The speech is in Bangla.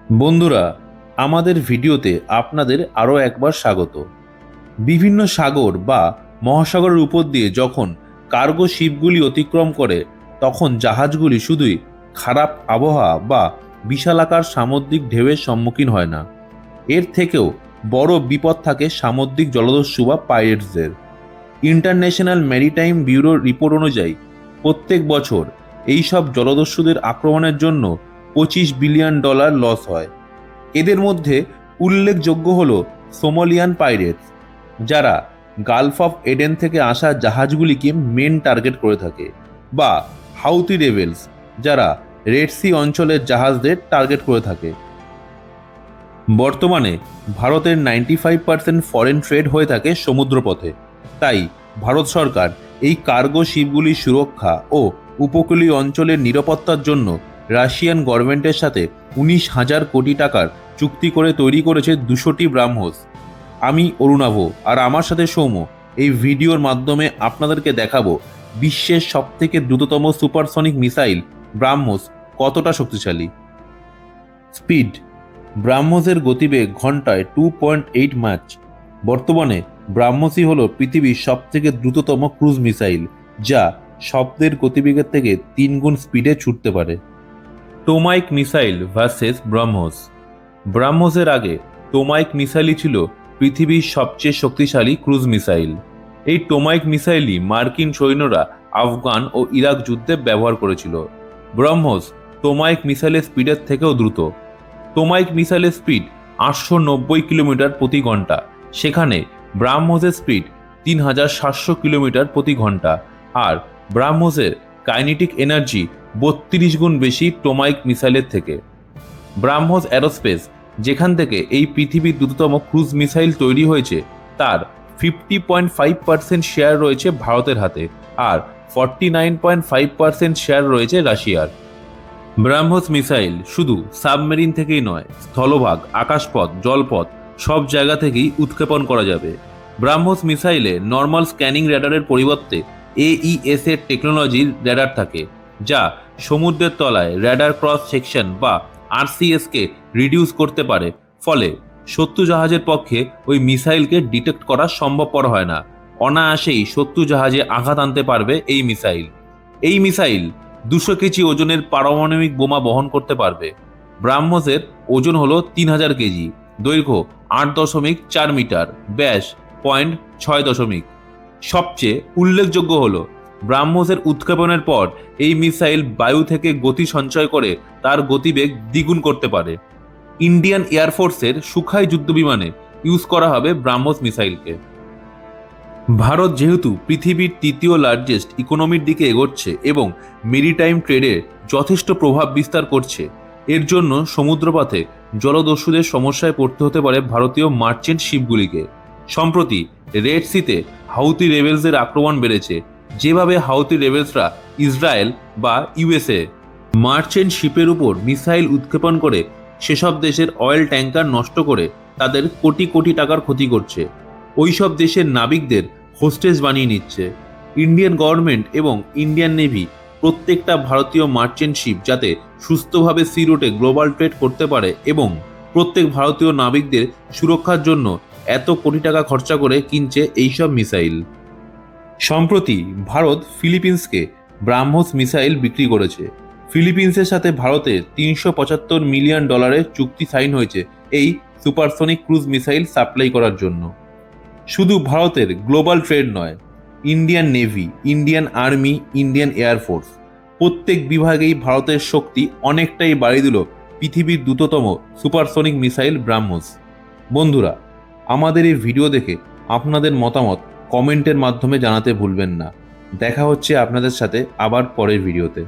বন্ধুরা, আমাদের ভিডিওতে আপনাদের আরও একবার স্বাগত। বিভিন্ন সাগর বা মহাসাগরের উপর দিয়ে যখন কার্গো শিপগুলি অতিক্রম করে, তখন জাহাজগুলি শুধুই খারাপ আবহাওয়া বা বিশালাকার সামুদ্রিক ঢেউয়ের সম্মুখীন হয় না, এর থেকেও বড় বিপদ থাকে সামুদ্রিক জলদস্যু বা পাইরেটসদের। ইন্টারন্যাশনাল ম্যারিটাইম ব্যুরোর রিপোর্ট অনুযায়ী প্রত্যেক বছর এই সব জলদস্যুদের আক্রমণের জন্য $25 বিলিয়ন লস হয়। এদের মধ্যে উল্লেখযোগ্য হল সোমালিয়ান পাইরেটস, যারা গালফ অফ এডেন থেকে আসা জাহাজগুলিকে মেন টার্গেট করে থাকে, বা হাউতি রেবেলস, যারা রেড সি অঞ্চলের জাহাজদের টার্গেট করে থাকে। বর্তমানে ভারতের 95% ফরেন ট্রেড হয়ে থাকে সমুদ্রপথে। তাই ভারত সরকার এই কার্গো শিপগুলির সুরক্ষা ও উপকূলীয় অঞ্চলের নিরাপত্তার জন্য রাশিয়ান গভর্নমেন্টের সাথে 19,000 কোটি টাকার চুক্তি করে তৈরি করেছে 200টি ব্রাহ্মোস। আমি অরুণাভ, আর আমার সাথে সৌম্য এই ভিডিওর মাধ্যমে আপনাদেরকে দেখাবো বিশ্বের সবথেকে দ্রুততম সুপারসনিক মিসাইল ব্রাহ্মোস কতটা শক্তিশালী। স্পিড: ব্রাহ্মোসের গতিবেগ ঘন্টায় 2.8 মাচ। বর্তমানে ব্রাহ্মোসই হল পৃথিবীর সবথেকে দ্রুততম ক্রুজ মিসাইল, যা শব্দের গতিবেগের থেকে 3 গুণ স্পিডে ছুটতে পারে। টোমাইক মিসাইল ভার্সেস ব্রাহ্মোস। ব্রাহ্মোসের আগে টোমাইক মিসাইলই ছিল পৃথিবীর সবচেয়ে শক্তিশালী ক্রুজ মিসাইল। এই টোমাইক মিসাইলই মার্কিন সৈন্যরা আফগান ও ইরাক যুদ্ধে ব্যবহার করেছিল। ব্রাহ্মোস টোমাইক মিসাইলের স্পিডের থেকেও দ্রুত। টোমাইক মিসাইলের স্পিড 890 কিলোমিটার প্রতি ঘন্টা, সেখানে ব্রাহ্মোসের স্পিড 3,700 কিলোমিটার প্রতি ঘন্টা। আর ব্রাহ্মোসের কাইনেটিক এনার্জি 32 গুণ বেশি টোমাইক মিসাইলের থেকে। ব্রাহ্মোস অ্যারোস্পেস, যেখান থেকে এই পৃথিবীর দ্রুততম ক্রুজ মিসাইল তৈরি হয়েছে, তার 50.5% শেয়ার রয়েছে ভারতের হাতে, আর 49.5% শেয়ার রয়েছে রাশিয়ার। ব্রাহ্মোস মিসাইল শুধু সাবমেরিন থেকেই নয়, স্থলভাগ, আকাশপথ, জলপথ সব জায়গা থেকেই উৎক্ষেপণ করা যাবে। ব্রাহ্মোস মিসাইলে নর্মাল স্ক্যানিং র্যাডারের পরিবর্তে AES এর টেকনোলজির র্যাডার থাকে, যা সমুদ্রের তলায় র্যাডার ক্রস সেকশন বা RCS কে রিডিউস করতে পারে। ফলে শত্রু জাহাজের পক্ষে ওই মিসাইলকে ডিটেক্ট করা সম্ভবপর হয় না। অনায়াসেই শত্রু জাহাজে আঘাত আনতে পারবে এই মিসাইল। এই মিসাইল 200 কেজি ওজনের পারমাণবিক বোমা বহন করতে পারবে। ব্রাহ্মোসের ওজন হলো 3,000 কেজি, দৈর্ঘ্য 8.4 মিটার, ব্যাস 0.6। সবচেয়ে উল্লেখযোগ্য হলো ব্রাহ্মোসের উৎক্ষেপণের পর এই মিসাইল বায়ু থেকে গতি সঞ্চয় করে তার গতিবেগ দ্বিগুণ করতে পারে। ইন্ডিয়ান এয়ারফোর্সের সুখাই যুদ্ধবিমানে ইউজ করা হবে ব্রাহ্মোস মিসাইলকে। ভারত যেহেতু পৃথিবীর তৃতীয় লার্জেস্ট ইকোনমির দিকে এগোচ্ছে এবং মেরিটাইম ট্রেডে যথেষ্ট প্রভাব বিস্তার করছে, এর জন্য সমুদ্রপথে জলদস্যুদের সমস্যায় পড়তে হতে পারে ভারতীয় মার্চেন্ট শিপগুলিকে। সম্প্রতি রেড সিতে হাউতি রেবেলসদের আক্রমণ বেড়েছে। যেভাবে হাউতি রেবেলসরা ইসরায়েল বা USA মার্চেন্ট শিপের উপর মিসাইল উৎক্ষেপণ করে সেসব দেশের অয়েল ট্যাঙ্কার নষ্ট করে তাদের কোটি কোটি টাকার ক্ষতি করছে, ওইসব দেশের নাবিকদের হোস্টেজ বানিয়ে নিচ্ছে। ইন্ডিয়ান গভর্নমেন্ট এবং ইন্ডিয়ান নেভি প্রত্যেকটা ভারতীয় মার্চেন্ট শিপ যাতে সুস্থভাবে সি রুটে গ্লোবাল ট্রেড করতে পারে এবং প্রত্যেক ভারতীয় নাবিকদের সুরক্ষার জন্য এত কোটি টাকা খরচা করে কিনছে এইসব মিসাইল। সম্প্রতি ভারত ফিলিপিন্সকে ব্রাহ্মোস মিসাইল বিক্রি করেছে। ফিলিপিন্সের সাথে ভারতের $375 মিলিয়ন চুক্তি সাইন হয়েছে এই সুপারসনিক ক্রুজ মিসাইল সাপ্লাই করার জন্য। শুধু ভারতের গ্লোবাল ট্রেড নয়, Indian navy, Indian army, Indian air force প্রত্যেক বিভাগেই ভারতের শক্তি অনেকটাই বাড়িয়ে দিল পৃথিবীর দ্রুততম সুপারসনিক মিসাইল ব্রাহ্মোস। বন্ধুরা, আমাদের এই ভিডিও দেখে আপনাদের মতামত কমেন্টের মাধ্যমে জানাতে ভুলবেন না। দেখা হচ্ছে আপনাদের সাথে আবার পরের ভিডিওতে।